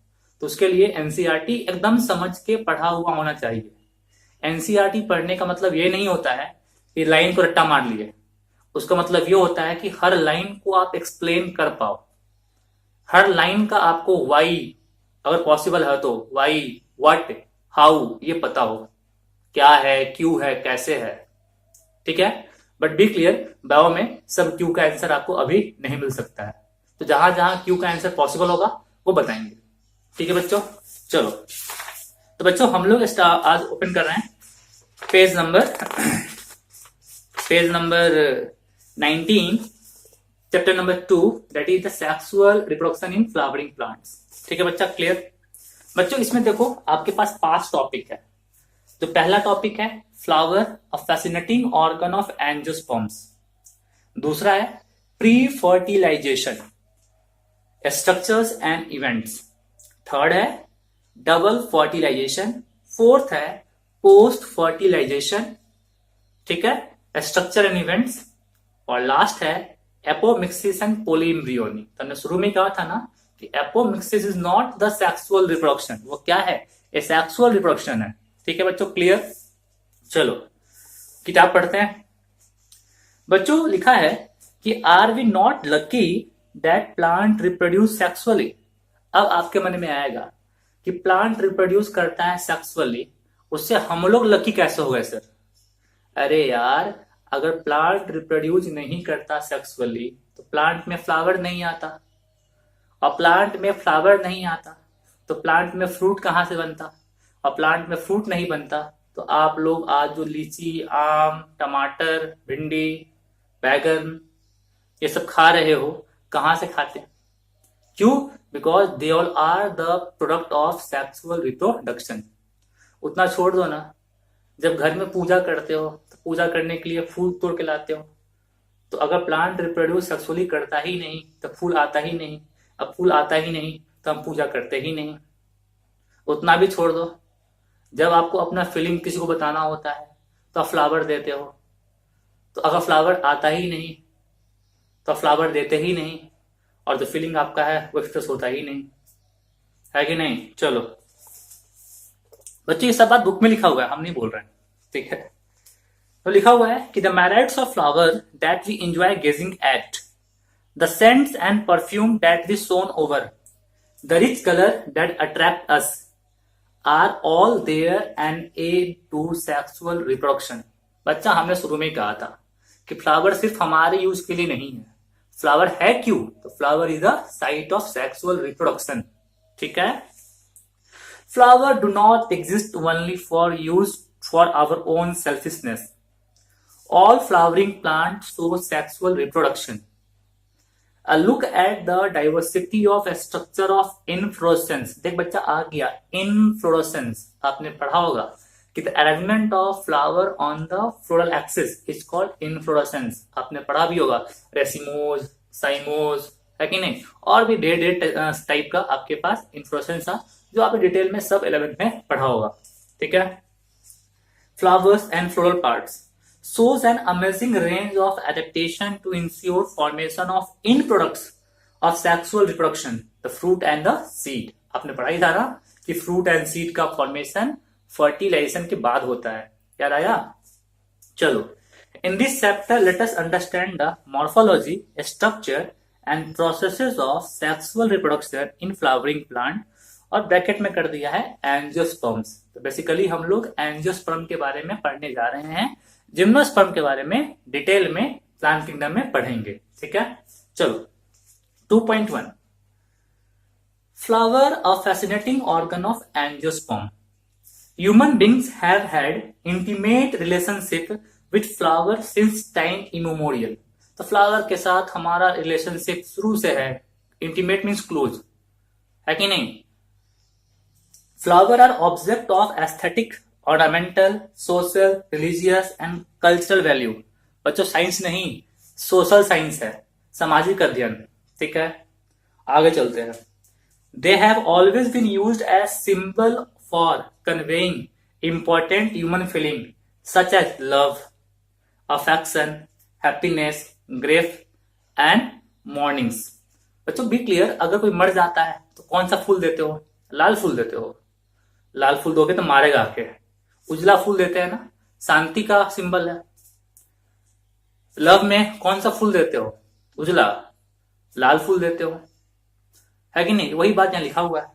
तो उसके लिए एनसीईआरटी एकदम समझ के पढ़ा हुआ होना चाहिए. एनसीईआरटी पढ़ने का मतलब ये नहीं होता है कि लाइन को रट्टा मार लिए. उसका मतलब ये होता है कि हर लाइन को आप एक्सप्लेन कर पाओ, हर लाइन का आपको वाई, अगर पॉसिबल है तो वाई, व्हाट, हाउ ये पता हो, क्या है, क्यों है, कैसे है. ठीक है, बट बी क्लियर, बायो में सब क्यू का आंसर आपको अभी नहीं मिल सकता है, तो जहां जहां क्यू का आंसर पॉसिबल होगा वो बताएंगे. ठीक है बच्चों, चलो. तो बच्चों हम लोग आज ओपन कर रहे हैं page number 19, chapter number 2, that is the sexual reproduction in flowering plants. ठीक है बच्चा, क्लियर? बच्चों इसमें देखो आपके पास 5 टॉपिक है. तो पहला टॉपिक है flower, a fascinating organ of angiosperms. दूसरा है pre fertilisation, structures and events. Third है डबल फर्टिलाइजेशन. फोर्थ है पोस्ट फर्टिलाइजेशन. ठीक है, स्ट्रक्चर एंड इवेंट्स. और लास्ट है एपोमिक्सिस एंड पोलीएम्ब्रियोनी. तो हमने शुरू में कहा था ना कि apomixis is not the sexual reproduction. वो क्या है? ए सेक्सुअल रिप्रोडक्शन है. ठीक है बच्चों, क्लियर? चलो किताब पढ़ते हैं. बच्चों लिखा है कि are we not lucky that plant reproduce sexually. अब आपके मन में आएगा कि प्लांट रिप्रोड्यूस करता है सेक्सुअली, उससे हम लोग लकी कैसे हो गए सर? अरे यार, अगर प्लांट रिप्रोड्यूस नहीं करता सेक्सुअली तो प्लांट में फ्लावर नहीं आता, और प्लांट में फ्लावर नहीं आता तो प्लांट में फ्रूट कहां से बनता, और प्लांट में फ्रूट नहीं बनता तो आप लोग आज जो लीची, आम, टमाटर, भिंडी, बैगन ये सब खा रहे हो, कहां से खाते हैं? क्यों? Because they all are the product of sexual reproduction. उतना छोड़ दो ना, जब घर में पूजा करते हो तो पूजा करने के लिए फूल तोड़ के लाते हो, तो अगर प्लांट रिप्रोड्यूस सक्सेसफुली करता ही नहीं तो फूल आता ही नहीं, अब फूल आता ही नहीं तो हम पूजा करते ही नहीं। उतना भी छोड़ दो, जब आपको अपना फीलिंग किसी को बताना होता है तो आप फ्लावर देते हो। तो अगर फ्लावर आता ही नहीं तो आप फ्लावर देते ही नहीं, और जो फीलिंग आपका है वो एक्सप्रेस होता ही नहीं, है कि नहीं। चलो बच्चे, ये सब बात बुक में लिखा हुआ है, हम नहीं बोल रहे हैं, ठीक है। तो लिखा हुआ है कि the myriads of flower that we enjoy gazing at, the scents and perfume that we swoon over, the rich colour that attract us are all there and aid to sexual reproduction. बच्चा, हमने शुरू में कहा था कि flower सिर्फ हमारे use के लिए नहीं है। फ्लावर है क्यों? तो flower is a site of sexual reproduction, ठीक है। Flower do not exist only for use for our own selfishness, all flowering plants show sexual reproduction. A look at the diversity of a structure of inflorescence. देख बच्चा, आ गया inflorescence, आपने पढ़ा होगा कि the arrangement of flower on the floral axis is called inflorescence. आपने पढ़ा भी होगा रेसिमोज, साइमोज, है कि नहीं, और भी ढेर टाइप का आपके पास inflorescence था जो आपने डिटेल में सब 11th में पढ़ा होगा, ठीक है। Flowers and floral parts shows an amazing range of adaptation to ensure formation of end products of sexual reproduction, the fruit and the seed. आपने पढ़ा ही था ना कि फ्रूट एंड सीड का फॉर्मेशन फर्टिलाइजेशन के बाद होता है, याद आया। चलो, in this chapter let us understand the morphology, structure and processes of sexual reproduction in flowering plant, और ब्रैकेट में कर दिया है एंजियोस्पर्म्स। तो बेसिकली हम लोग एंजियोस्पर्म के बारे में पढ़ने जा रहे हैं, जिम्नोस्पर्म के बारे में डिटेल में प्लांट किंगडम में पढ़ेंगे, ठीक है। चलो 2.1 flower, a fascinating organ of angiosperm. Human beings have had intimate relationship with flower since time immemorial. तो फ्लावर के साथ हमारा रिलेशनशिप शुरू से है, इंटीमेट मीन्स क्लोज, है कि नहीं। Flower are object of aesthetic, ornamental, social, religious and cultural value. बच्चों, साइंस नहीं, सोशल साइंस है, सामाजिक अध्ययन, ठीक है। आगे चलते हैं। They have always been used as symbol for conveying important human feeling such as love, affection, happiness, grief and mournings. बच्चों बी क्लियर, अगर कोई मर जाता है तो कौन सा फूल देते हो? लाल फूल देते हो। लाल फूल दोगे तो मारेगा आके। उजला फूल देते हैं ना, शांति का सिंबल है। लव में कौन सा फूल देते हो? उजला। लाल फूल देते हो, है कि नहीं। वही बात यहां लिखा हुआ है।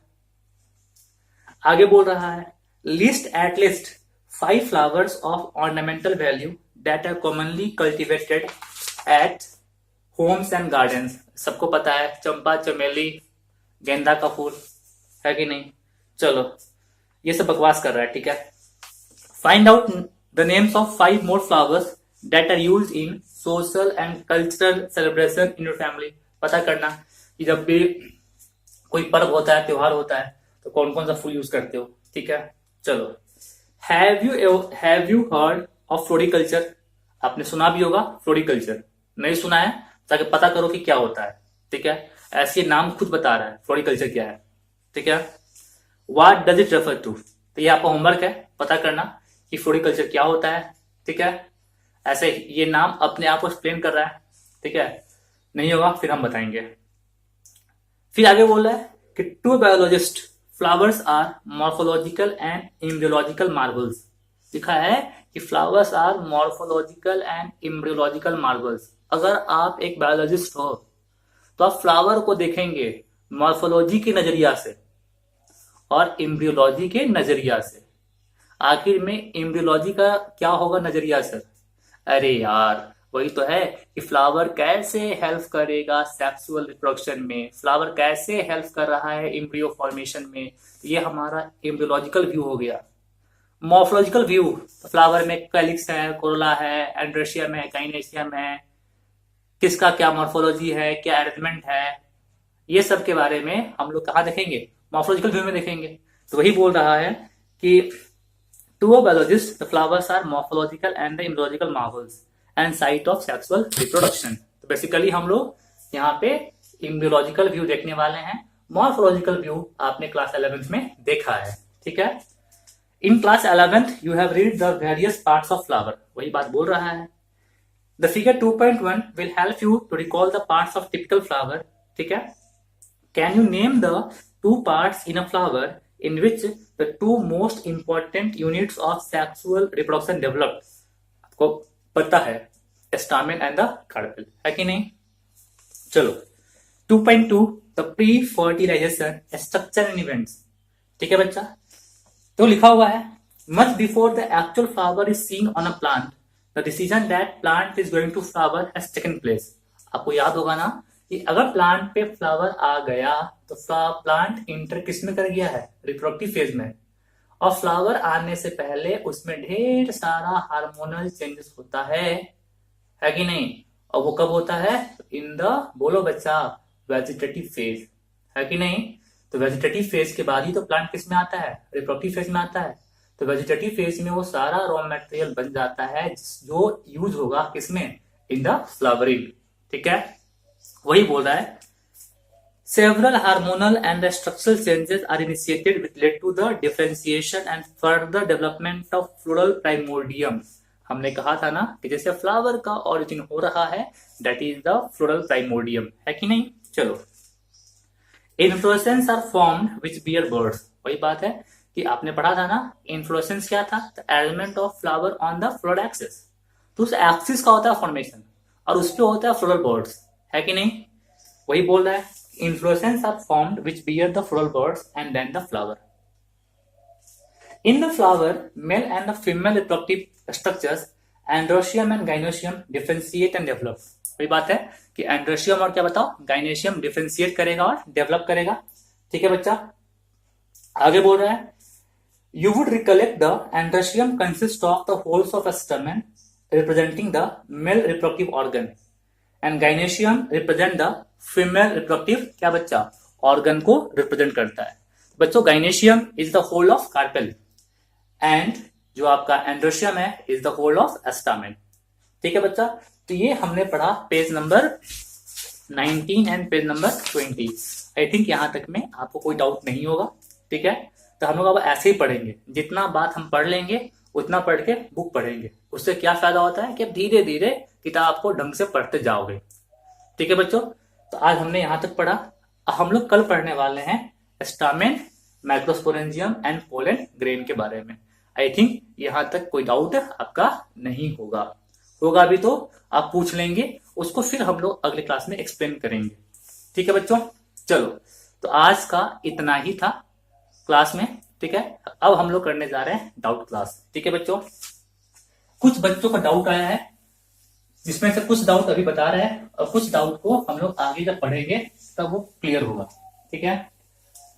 आगे बोल रहा है, list at least 5 flowers of ornamental value that are commonly cultivated at homes and gardens. सबको पता है, चंपा, चमेली, गेंदा का फूल, है कि नहीं। चलो, ये सब बकवास कर रहा है, ठीक है। Find out the names of 5 more flowers that are used in social and cultural celebration in your family. पता करना कि जब भी कोई पर्व होता है, त्योहार होता है, तो कौन कौन सा फूल यूज करते हो, ठीक है। चलो, have you heard of floriculture? आपने सुना भी होगा फ्लोरिकल्चर। नहीं सुना है ताकि पता करो कि क्या होता है, ठीक है। ऐसे नाम खुद बता रहा है फ्लोरिकल्चर क्या है, ठीक है। What does it refer to? तो ये आपका होमवर्क है, पता करना कि फ्लोरिकल्चर क्या होता है, ठीक है। ऐसे ये नाम अपने आप को एक्सप्लेन कर रहा है, ठीक है। नहीं होगा फिर हम बताएंगे। फिर आगे बोल रहा है कि to biologist flowers are morphological and embryological marvels. लिखा है कि flowers are morphological and embryological marvels. अगर आप एक बायोलॉजिस्ट हो तो आप फ्लावर को देखेंगे मॉर्फोलॉजी के नजरिया से और एम्ब्रियोलॉजी के नजरिया से। आखिर में एम्ब्रियोलॉजी का क्या होगा नजरिया सर? अरे यार, वही तो है कि फ्लावर कैसे हेल्प करेगा सेक्सुअल रिप्रोडक्शन में, फ्लावर कैसे हेल्प कर रहा है एम्ब्रियो फॉर्मेशन में। ये हमारा एम्ब्रियोलॉजिकल व्यू हो गया। मॉर्फोलॉजिकल व्यू, तो फ्लावर में कैलिक्स है, कोरोला है, एंड्रेशियम है, काइनेशियम है, किसका क्या मॉर्फोलॉजी है, क्या अरेंजमेंट है, ये सब के बारे में हम लोग कहाँ देखेंगे? मॉर्फोलॉजिकल व्यू में देखेंगे। तो वही बोल रहा है कि to a biologist the flowers are morphological and the embryological marvels and site of sexual reproduction. तो बेसिकली हम लोग यहाँ पे एम्ब्रियोलॉजिकल व्यू देखने वाले हैं। मॉर्फोलॉजिकल व्यू आपने क्लास 11th में देखा है, ठीक है। In class 11th you have read the various parts of flower, वही बात बोल रहा है। The figure 2.1 will help you to recall the parts of typical flower, ठीक है। Can you name the two parts in a flower in which the two most important units of sexual reproduction developed? आपको पता है stamen and the carpel, है कि नहीं? चलो 2.2 the pre-fertilization structure and events, ठीक है बच्चा। तो लिखा हुआ है much before the actual flower is seen on a plant the decision that plant is going to flower has taken place। आपको याद होगा ना कि अगर प्लांट पे फ्लावर आ गया तो प्लांट इंटर किस में कर गया है, रिप्रोडक्टिव फेज में। और फ्लावर आने से पहले उसमें ढेर सारा हार्मोनल चेंजेस होता है कि नहीं? और वो कब होता है? इन द, बोलो बच्चा, वेजिटेटिव फेज, है कि नहीं? तो वेजिटेटिव फेज के बाद ही तो प्लांट किस में आता है, रिप्रोडक्टिव फेज में आता है। तो वेजिटेटिव फेज में वो सारा रॉ मटेरियल बन जाता है जो यूज होगा किसमें, इन द फ्लावरिंग, ठीक है। वही बोल रहा है several hormonal and structural changes are initiated which led to the differentiation and further development of floral primordium। हमने कहा था ना कि जैसे फ्लावर का ओरिजिन हो रहा है, that is the floral primordium, है कि नहीं? चलो, inflorescence are formed which bear buds, वही बात है कि आपने पढ़ा था ना, inflorescence क्या था, the element of flower on the floral axis। तो उस एक्सिस का होता है फॉर्मेशन और उस पे होता है फ्लोरल बर्ड्स, है कि नहीं? वही बोल रहा है inflorescence are formed which bear the floral buds and then the flower। In the flower, male and the female reproductive structures androecium and gynoecium differentiate and develop। वही बात है कि एंड्रोशियम और क्या बताओ, गाइनेशियम डिफरेंशिएट करेगा और डेवलप करेगा, ठीक है बच्चा। आगे बोल रहा है you would recollect the androecium consists of the wholes of a stamen representing the male reproductive organ and gynoecium represent the female reproductive, क्या बच्चा, organ को represent करता है। बच्चों gynoecium is the whole of carpel and जो आपका androecium है is the whole of stamen, ठीक है बच्चा। तो ये हमने पढ़ा page number 19 and page number 20। I think यहां तक में आपको कोई डाउट नहीं होगा, ठीक है। तो हम लोग अब ऐसे ही पढ़ेंगे, जितना बात हम पढ़ लेंगे उतना पढ़ के बुक पढ़ेंगे, उससे क्या फायदा होता है कि अब धीरे धीरे किताब को ढंग से पढ़ते जाओगे, ठीक है बच्चों। तो आज हमने यहां तक पढ़ा। हम लोग कल पढ़ने वाले हैं stamen, microsporangium and pollen grain के बारे में। आई थिंक यहां तक कोई डाउट आपका नहीं होगा, होगा भी तो आप पूछ लेंगे, उसको फिर हम लोग अगले क्लास में एक्सप्लेन करेंगे, ठीक है बच्चों। चलो, तो आज का इतना ही था क्लास में, ठीक है। अब हम लोग करने जा रहे हैं डाउट क्लास, ठीक है बच्चों। कुछ बच्चों का डाउट आया है, जिसमें से कुछ डाउट अभी बता रहे हैं और कुछ डाउट को हम लोग आगे जब पढ़ेंगे तब वो क्लियर होगा, ठीक है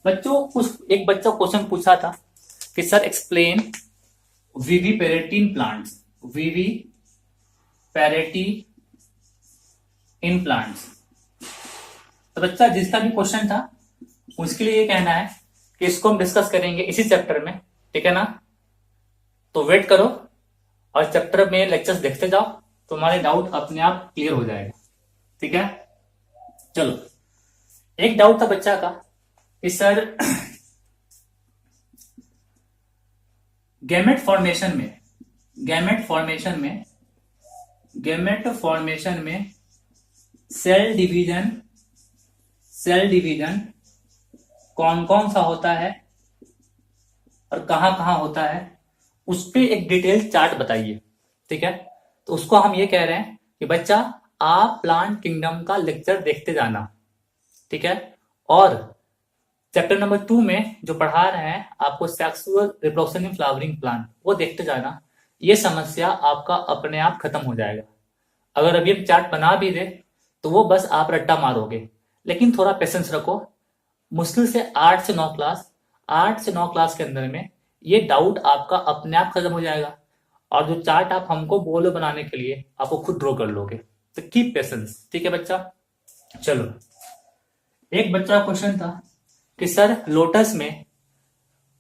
बच्चों। कुछ एक बच्चा क्वेश्चन पूछा था कि sir explain viviparity plants, viviparity in plants. तो बच्चा जिसका भी क्वेश्चन था उसके लिए ये कहना है कि इसको हम डिस्कस करेंगे इसी चैप्टर में, ठीक है ना। तो वेट करो और चैप्टर में लेक्चर्स देखते जाओ, तुम्हारे डाउट अपने आप क्लियर हो जाएगा, ठीक है। चलो, एक डाउट था बच्चा का कि सर गैमेट फॉर्मेशन में सेल डिवीजन कौन कौन सा होता है और कहां कहां होता है, उस पे एक डिटेल चार्ट बताइए, ठीक है। तो उसको हम ये कह रहे हैं कि बच्चा आप प्लांट किंगडम का लेक्चर देखते जाना, ठीक है। और चैप्टर नंबर 2 में जो पढ़ा रहे हैं आपको sexual reproduction in flowering plant, वो देखते जाना। ये समस्या आपका अपने आप खत्म हो जाएगा। अगर अभी हम चार्ट बना भी दे तो वो बस आप रट्टा मारोगे, लेकिन थोड़ा पेशेंस रखो। मुश्किल से 8 से 9 क्लास के अंदर में ये डाउट आपका अपने आप खत्म हो जाएगा। और जो चार्ट आप हमको बोलो बनाने के लिए आपको खुद ड्रॉ कर लोगे। तो कीप पेशेंस, ठीक है बच्चा। चलो, एक बच्चा का क्वेश्चन था कि सर लोटस में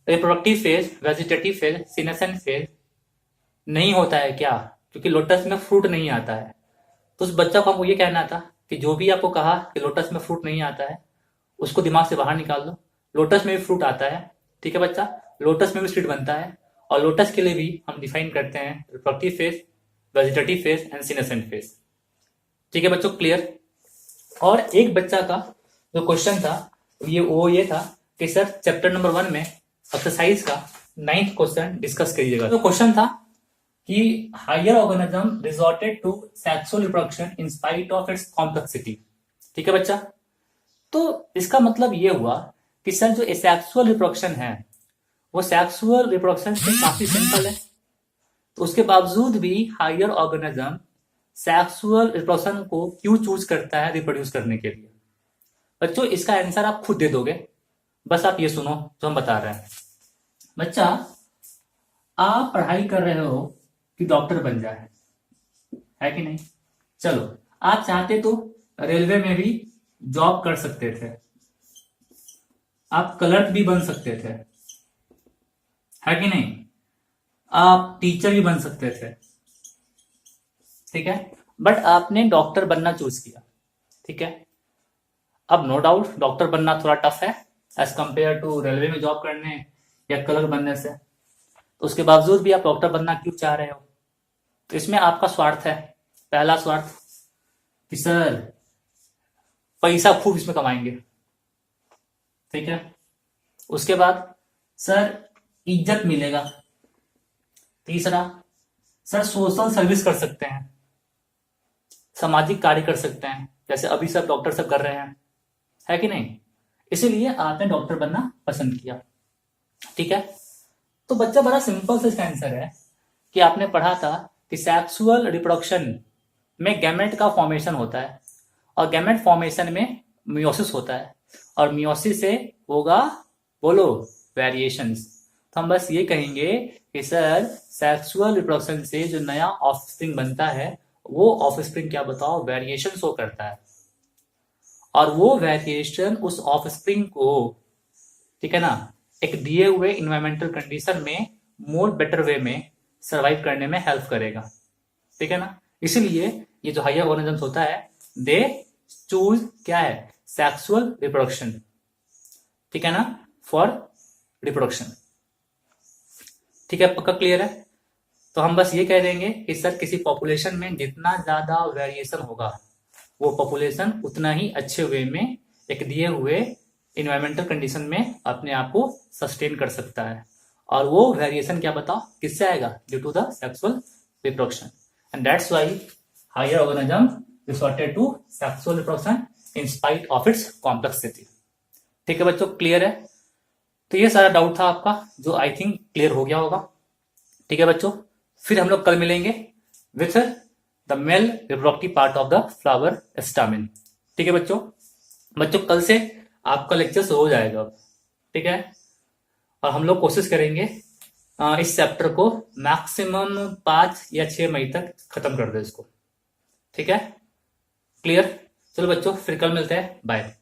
reproductive phase, vegetative phase, senescent phase नहीं होता है क्या, क्योंकि लोटस में फ्रूट नहीं आता है। तो उस बच्चा को हमको ये कहना था कि जो भी आपको कहा कि लोटस में फ्रूट नहीं आता है उसको दिमाग से बाहर निकाल दो। लोटस में भी फ्रूट आता है, ठीक है बच्चा। लोटस में भी सीड बनता है और लोटस के लिए भी हम डिफाइन करते हैं reproductive phase, vegetative phase and senescent phase. ठीक है बच्चों, क्लियर। और एक बच्चा का जो क्वेश्चन था ये था कि सर चैप्टर नंबर 1 में एक्सरसाइज का 9th क्वेश्चन डिस्कस करिएगा। तो क्वेश्चन था कि higher organism resorted to sexual reproduction in spite of its complexity. ठीक है बच्चा, तो इसका मतलब ये हुआ कि सर जो सेक्सुअल रिप्रोडक्शन है वो सेक्सुअल रिप्रोडक्शन से काफी सिंपल है, तो उसके बावजूद भी हायर ऑर्गेनिज्म सेक्सुअल रिप्रोडक्शन को क्यों चूज करता है रिप्रोड्यूस करने के लिए। बच्चों इसका आंसर आप खुद दे दोगे, बस आप ये सुनो जो हम बता रहे हैं। बच्चा आप पढ़ाई कर रहे हो कि डॉक्टर बन जाए, है कि नहीं? चलो आप चाहते तो रेलवे में भी जॉब कर सकते थे, आप क्लर्क भी बन सकते थे, है कि नहीं? आप टीचर भी बन सकते थे, ठीक है, बट आपने डॉक्टर बनना चूज किया। ठीक है, अब नो डाउट डॉक्टर बनना थोड़ा टफ है एज कंपेयर टू रेलवे में जॉब करने या क्लर्क बनने से, तो उसके बावजूद भी आप डॉक्टर बनना क्यों चाह रहे हो? तो इसमें आपका स्वार्थ है। पहला स्वार्थ कि सर पैसा खूब इसमें कमाएंगे, ठीक है। उसके बाद सर इज्जत मिलेगा। तीसरा सर सोशल सर्विस कर सकते हैं, सामाजिक कार्य कर सकते हैं, जैसे अभी सब डॉक्टर सब कर रहे हैं, है कि नहीं? इसीलिए आपने डॉक्टर बनना पसंद किया। ठीक है, तो बच्चा बड़ा सिंपल सा इसका आंसर है कि आपने पढ़ा था कि सेक्सुअल रिप्रोडक्शन में गैमेट का फॉर्मेशन होता है और गैमेट फॉर्मेशन में मियोसिस होता है और मियोसिस से होगा बोलो वेरिएशंस। तो हम बस ये कहेंगे कि सर सेक्सुअल रिप्रोडक्शन से जो नया ऑफस्प्रिंग बनता है वो ऑफस्प्रिंग क्या बताओ वेरिएशन शो करता है, और वो वेरिएशन उस ऑफस्प्रिंग को, ठीक है ना, एक दिए हुए इन्वायरमेंटल कंडीशन में मोर बेटर वे में सर्वाइव करने में हेल्प करेगा। ठीक है ना, इसीलिए ये जो हायर ऑर्गेनिजम्स होता है दे चूज क्या है सेक्सुअल रिप्रोडक्शन, ठीक है ना, फॉर रिप्रोडक्शन। ठीक है, पक्का क्लियर है? तो हम बस ये कह देंगे कि सर किसी पॉपुलेशन में जितना ज्यादा वेरिएशन होगा वो पॉपुलेशन उतना ही अच्छे वे में एक दिए हुए इन्वायरमेंटल कंडीशन में अपने आप को सस्टेन कर सकता है, और वो वेरिएशन क्या बताओ किससे आएगा? Due to the sexual reproduction, and that's why higher organism resorted to sexual reproduction in spite of its complexity. ठीक है बच्चों, क्लियर है? तो ये सारा डाउट था आपका जो आई थिंक क्लियर हो गया होगा। ठीक है बच्चों, फिर हम लोग कल मिलेंगे with the male reproductive part of the flower stamen. ठीक है बच्चों कल से आपका लेक्चर हो जाएगा, ठीक है, और हम लोग कोशिश करेंगे इस चैप्टर को मैक्सिमम 5 या 6 मई तक खत्म कर दे इसको। ठीक है, क्लियर? चलो बच्चों फिर कल मिलते हैं, बाय।